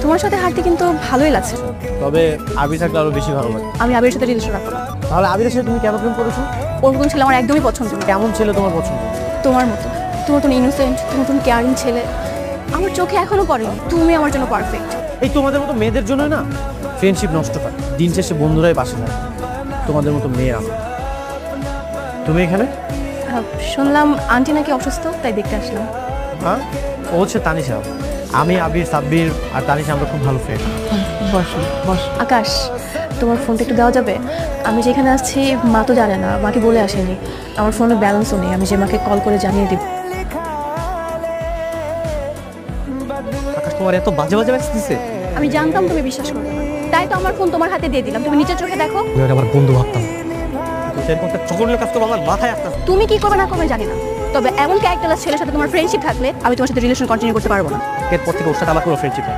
তোমার সাথে হাঁটতে কিন্তু ভালোই লাগছে। তবে আবির থাকলে আরো বেশি ভালো লাগে। আমি আবিরের সাথে রিলেশন রাখবো না। তাহলে আবিরের সাথে তুমি কেন প্রেম করেছো? ওর মতন ছেলে আমার একদমই পছন্দ না। কেমন ছেলে তোমার পছন্দ? তোমার মতো, তোমার মতন ইনোসেন্ট, তোমার মতন কেয়ারিং ছেলে আমার চোখে এখনো পড়েনি। তুমি আমার জন্য পারফেক্ট। এই তোমাদের মতো মেয়েদের জন্য না ফ্রেন্ডশিপ নষ্ট হয়, দিন শেষে বন্ধুরাই পাশে থাকে। তোমাদের মতো মেয়ে আমি। তুমি এখানে? শুনলাম আন্টি নাকি অসুস্থ, তাই দেখতে আসলাম। হ্যাঁ, ও হচ্ছে তানিশা। আমি আবির, সাব্বির আর তানিশা আমরা খুব ভালো ফ্রেন্ড। বস। আকাশ, তোমার ফোনটা একটু দেওয়া যাবে? আমি যেখানে আসছি মা তো জানে না, মাকে বলে আসেনি। আমার ফোনে ব্যালেন্সও নেই, আমি যে মাকে কল করে জানিয়ে দিব। আকাশ তোমার এত বাজে বাজে মেসেজ দিছে? আমি জানতাম তুমি বিশ্বাস করবে না, তাই তো আমার ফোন তোমার হাতে দিয়ে দিলাম। তুমি নিচের চোখে দেখো। আমি আমার বন্ধু ভাবতাম, সেরকম একটা চকলের কাজ তো আমার মাথায় আসতে। তুমি কি করবে না করবে জানি না, তবে এমন ক্যারেক্টারলেস ছেলের সাথে তোমার ফ্রেন্ডশিপ থাকলে আমি তোমার সাথে রিলেশন কন্টিনিউ করতে পারবো না। এরপর থেকে ওর সাথে আমার কোনো ফ্রেন্ডশিপ নেই।